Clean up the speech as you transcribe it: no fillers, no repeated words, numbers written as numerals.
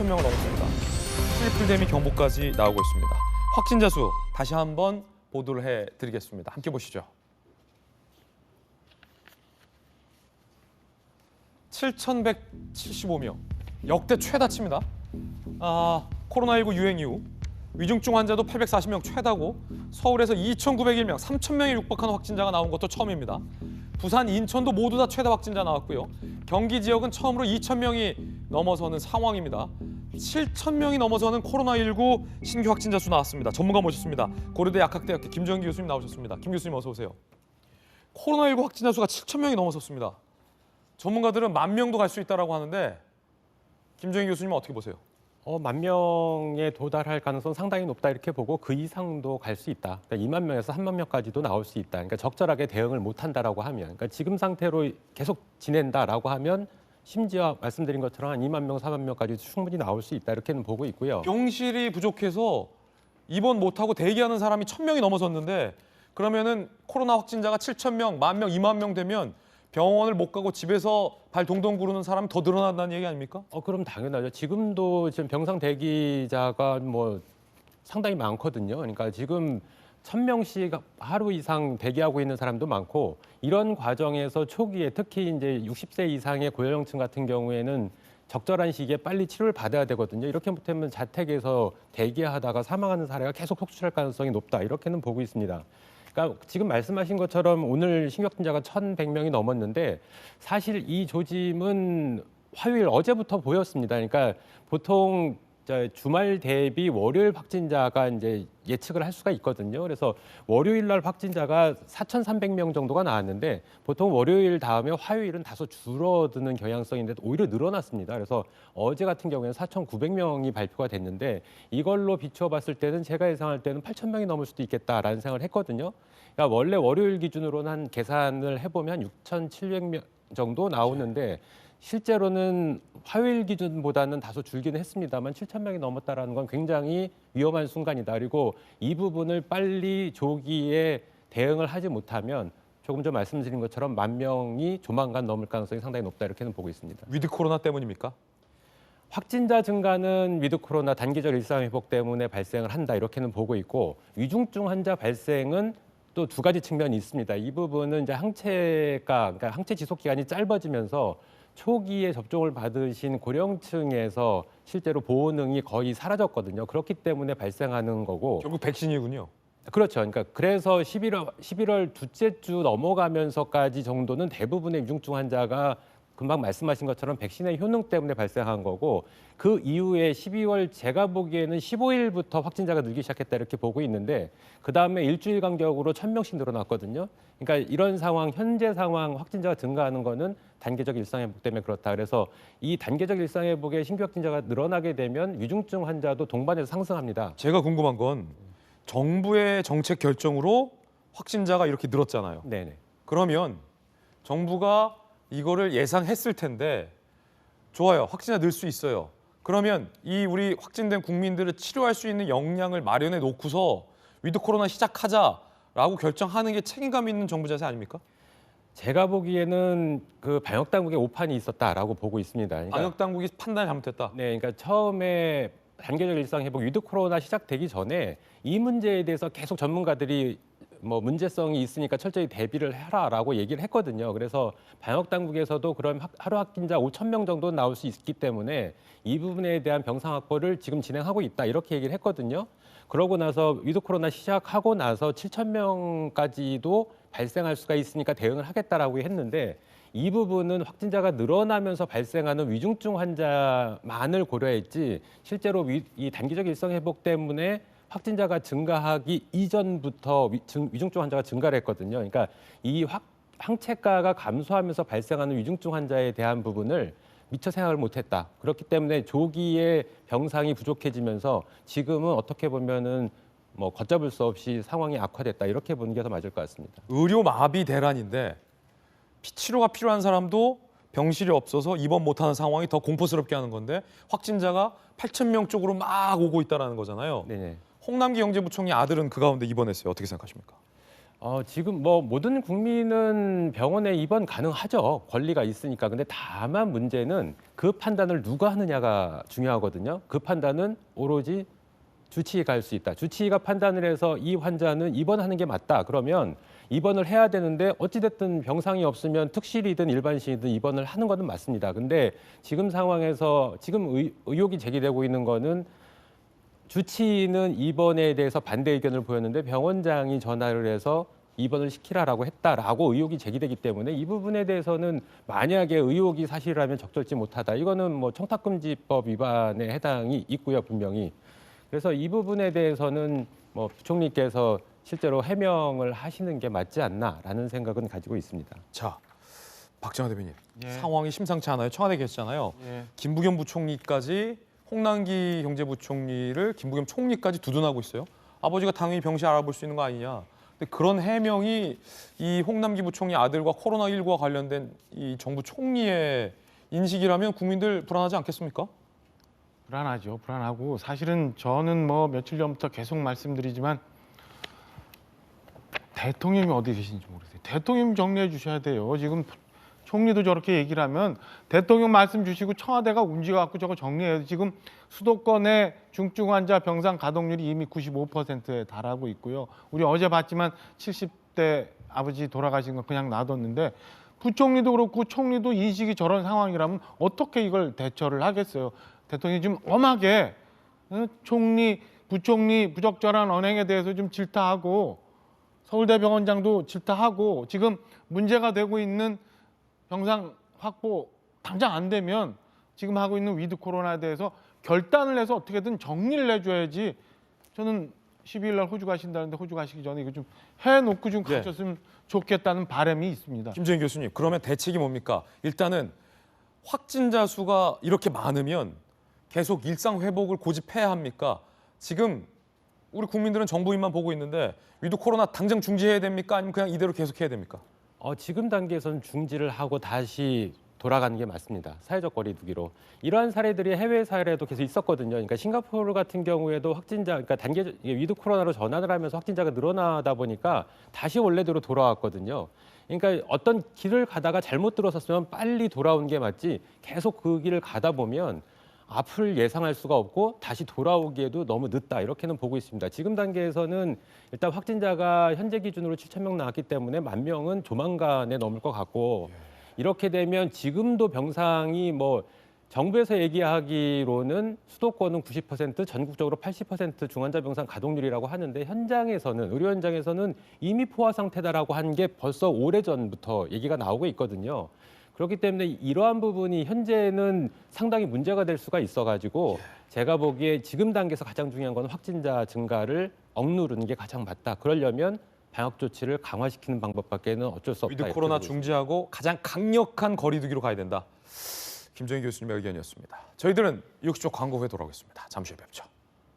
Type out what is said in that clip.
7,000명을 넘었습니다. 트리플데미 경보까지 나오고 있습니다. 확진자 수 다시 한번 보도를 해드리겠습니다. 함께 보시죠. 7,175명, 역대 최다치입니다. 코로나19 유행 이후 위중증 환자도 840명 최다고 서울에서 2,901명, 3,000명이 육박하는 확진자가 나온 것도 처음입니다. 부산, 인천도 모두 다 최다 확진자 나왔고요. 경기 지역은 처음으로 2,000명이 넘어서는 상황입니다. 7,000명이 넘어서는 코로나19 신규 확진자 수 나왔습니다. 전문가 모셨습니다. 고려대 약학대학교 김정기 교수님 나오셨습니다. 김 교수님 어서 오세요. 코로나19 확진자 수가 7,000명이 넘어섰습니다. 전문가들은 10,000명도 갈 수 있다고 하는데 김정기 교수님은 어떻게 보세요? 10,000명에 도달할 가능성 상당히 높다 이렇게 보고 그 이상도 갈 수 있다. 그러니까 20,000명에서 30,000명까지도 나올 수 있다. 그러니까 적절하게 대응을 못한다라고 하면, 그러니까 지금 상태로 계속 지낸다라고 하면 심지어 말씀드린 것처럼 한 20,000명, 40,000명까지 충분히 나올 수 있다 이렇게는 보고 있고요. 병실이 부족해서 입원 못하고 대기하는 사람이 1,000명이 넘어섰는데 그러면은 코로나 확진자가 7,000명, 10,000명, 20,000명 되면 병원을 못 가고 집에서 발 동동 구르는 사람이 더 늘어난다는 얘기 아닙니까? 그럼 당연하죠. 지금도 지금 병상 대기자가 상당히 많거든요. 그러니까 지금 1,000명씩 하루 이상 대기하고 있는 사람도 많고 이런 과정에서 초기에 특히 이제 60세 이상의 고연령층 같은 경우에는 적절한 시기에 빨리 치료를 받아야 되거든요. 이렇게 못하면 자택에서 대기하다가 사망하는 사례가 계속 속출할 가능성이 높다. 이렇게는 보고 있습니다. 그러니까 지금 말씀하신 것처럼 오늘 신규 확진자가 1,100명이 넘었는데 사실 이 조짐은 화요일 어제부터 보였습니다. 그러니까 보통 주말 대비 월요일 확진자가 이제 예측을 할 수가 있거든요. 그래서 월요일 날 확진자가 4,300명 정도가 나왔는데 보통 월요일 다음에 화요일은 다소 줄어드는 경향성인데 오히려 늘어났습니다. 그래서 어제 같은 경우에는 4,900명이 발표가 됐는데 이걸로 비추어 봤을 때는 제가 예상할 때는 8,000명이 넘을 수도 있겠다라는 생각을 했거든요. 그러니까 원래 월요일 기준으로는 한 계산을 해보면 6,700명 정도 나오는데 실제로는 화요일 기준보다는 다소 줄기는 했습니다만 7,000명이 넘었다라는 건 굉장히 위험한 순간이다. 그리고 이 부분을 빨리 조기에 대응을 하지 못하면 조금 전 말씀드린 것처럼 10,000명이 조만간 넘을 가능성이 상당히 높다 이렇게는 보고 있습니다. 위드 코로나 때문입니까? 확진자 증가는 위드 코로나 단기적 일상 회복 때문에 발생을 한다 이렇게는 보고 있고 위중증 환자 발생은 또 두 가지 측면이 있습니다. 이 부분은 이제 그러니까 항체 지속 기간이 짧아지면서 초기에 접종을 받으신 고령층에서 실제로 보호능이 거의 사라졌거든요. 그렇기 때문에 발생하는 거고. 결국 백신이군요. 그렇죠. 그러니까 그래서 11월 둘째 주 넘어가면서까지 정도는 대부분의 위중증 환자가 금방 말씀하신 것처럼 백신의 효능 때문에 발생한 거고 그 이후에 12월 제가 보기에는 15일부터 확진자가 늘기 시작했다 이렇게 보고 있는데 그다음에 일주일 간격으로 1,000명씩 늘어났거든요. 그러니까 이런 상황, 현재 상황 확진자가 증가하는 거는 단계적 일상회복 때문에 그렇다. 그래서 이 단계적 일상회복에 신규 확진자가 늘어나게 되면 위중증 환자도 동반해서 상승합니다. 제가 궁금한 건 정부의 정책 결정으로 확진자가 이렇게 늘었잖아요. 네네. 그러면 정부가 이거를 예상했을 텐데 좋아요. 확진자 늘 수 있어요. 그러면 이 우리 확진된 국민들을 치료할 수 있는 역량을 마련해 놓고서 위드 코로나 시작하자라고 결정하는 게 책임감 있는 정부 자세 아닙니까? 제가 보기에는 그 방역 당국의 오판이 있었다라고 보고 있습니다. 그러니까, 방역 당국이 판단이 잘못됐다. 네, 그러니까 처음에 단계적 일상 회복 위드 코로나 시작되기 전에 이 문제에 대해서 계속 전문가들이 문제성이 있으니까 철저히 대비를 해라라고 얘기를 했거든요. 그래서 방역 당국에서도 그럼 하루 확진자 5,000명 정도 나올 수 있기 때문에 이 부분에 대한 병상 확보를 지금 진행하고 있다 이렇게 얘기를 했거든요. 그러고 나서 위드 코로나 시작하고 나서 7,000명까지도 발생할 수가 있으니까 대응을 하겠다라고 했는데 이 부분은 확진자가 늘어나면서 발생하는 위중증 환자만을 고려했지 실제로 이 단기적 일상 회복 때문에 확진자가 증가하기 이전부터 위중증 환자가 증가를 했거든요. 그러니까 이 항체가가 감소하면서 발생하는 위중증 환자에 대한 부분을 미처 생각을 못했다. 그렇기 때문에 조기에 병상이 부족해지면서 지금은 어떻게 보면은 걷잡을 수 없이 상황이 악화됐다. 이렇게 보는 게 더 맞을 것 같습니다. 의료 마비 대란인데 치료가 필요한 사람도 병실이 없어서 입원 못하는 상황이 더 공포스럽게 하는 건데 확진자가 8,000명 쪽으로 막 오고 있다는 거잖아요. 네네. 홍남기 경제부총리 아들은 그 가운데 입원했어요. 어떻게 생각하십니까? 지금 뭐 모든 국민은 병원에 입원 가능하죠. 권리가 있으니까. 근데 다만 문제는 그 판단을 누가 하느냐가 중요하거든요. 그 판단은 오로지 주치의가 할 수 있다. 주치의가 판단을 해서 이 환자는 입원하는 게 맞다. 그러면 입원을 해야 되는데 어찌됐든 병상이 없으면 특실이든 일반실이든 입원을 하는 것은 맞습니다. 근데 지금 상황에서 지금 의혹이 제기되고 있는 거는 주치의는 입원에 대해서 반대 의견을 보였는데 병원장이 전화를 해서 입원을 시키라라고 했다라고 의혹이 제기되기 때문에 이 부분에 대해서는 만약에 의혹이 사실이라면 적절치 못하다. 이거는 뭐 청탁금지법 위반에 해당이 있고요, 분명히. 그래서 이 부분에 대해서는 뭐 부총리께서 실제로 해명을 하시는 게 맞지 않나라는 생각은 가지고 있습니다. 자, 박정화 대변인. 예. 상황이 심상치 않아요. 청와대 계시잖아요. 예. 김부겸 부총리까지 홍남기 경제부총리를 김부겸 총리까지 두둔하고 있어요. 아버지가 당연히 병시 알아볼 수 있는 거 아니냐. 근데 그런 해명이 이 홍남기 부총리 아들과 코로나19와 관련된 이 정부 총리의 인식이라면 국민들 불안하지 않겠습니까? 불안하죠. 불안하고 사실은 저는 뭐 며칠 전부터 계속 말씀드리지만 대통령이 어디 계신지 모르겠어요. 대통령 정리해 주셔야 돼요. 지금 총리도 저렇게 얘기를 하면 대통령 말씀 주시고 청와대가 움직여갖고 저거 정리해요. 지금 수도권의 중증 환자 병상 가동률이 이미 95%에 달하고 있고요. 우리 어제 봤지만 70대 아버지 돌아가신 거 그냥 놔뒀는데 부총리도 그렇고 총리도 인식이 저런 상황이라면 어떻게 이걸 대처를 하겠어요. 대통령이 좀 엄하게 총리, 부총리 부적절한 언행에 대해서 좀 질타하고 서울대병원장도 질타하고 지금 문제가 되고 있는 병상 확보 당장 안 되면 지금 하고 있는 위드 코로나에 대해서 결단을 해서 어떻게든 정리를 해줘야지. 저는 12일 날 호주 가신다는데 호주 가시기 전에 이거 좀 해놓고 좀 네. 가셨으면 좋겠다는 바람이 있습니다. 김재인 교수님, 그러면 대책이 뭡니까? 일단은 확진자 수가 이렇게 많으면 계속 일상 회복을 고집해야 합니까? 지금 우리 국민들은 정부인만 보고 있는데 위드 코로나 당장 중지해야 됩니까? 아니면 그냥 이대로 계속해야 됩니까? 지금 단계에서는 중지를 하고 다시 돌아가는 게 맞습니다. 사회적 거리 두기로. 이러한 사례들이 해외 사례도 계속 있었거든요. 그러니까 싱가포르 같은 경우에도 확진자, 그러니까 단계 위드 코로나로 전환을 하면서 확진자가 늘어나다 보니까 다시 원래대로 돌아왔거든요. 그러니까 어떤 길을 가다가 잘못 들어섰으면 빨리 돌아온 게 맞지 계속 그 길을 가다 보면 앞을 예상할 수가 없고 다시 돌아오기에도 너무 늦다 이렇게는 보고 있습니다. 지금 단계에서는 일단 확진자가 현재 기준으로 7,000명 나왔기 때문에 10,000명은 조만간에 넘을 것 같고 이렇게 되면 지금도 병상이 뭐 정부에서 얘기하기로는 수도권은 90%, 전국적으로 80% 중환자 병상 가동률이라고 하는데 현장에서는 의료 현장에서는 이미 포화 상태다라고 한 게 벌써 오래전부터 얘기가 나오고 있거든요. 그렇기 때문에 이러한 부분이 현재는 상당히 문제가 될 수가 있어가지고 제가 보기에 지금 단계에서 가장 중요한 건 확진자 증가를 억누르는 게 가장 맞다. 그러려면 방역 조치를 강화시키는 방법밖에는 어쩔 수 없다. 위드 이렇게 코로나 보고 있습니다. 중지하고 가장 강력한 거리두기로 가야 된다. 김정인 교수님의 의견이었습니다. 저희들은 60초 광고 후에 돌아오겠습니다. 잠시 후에 뵙죠.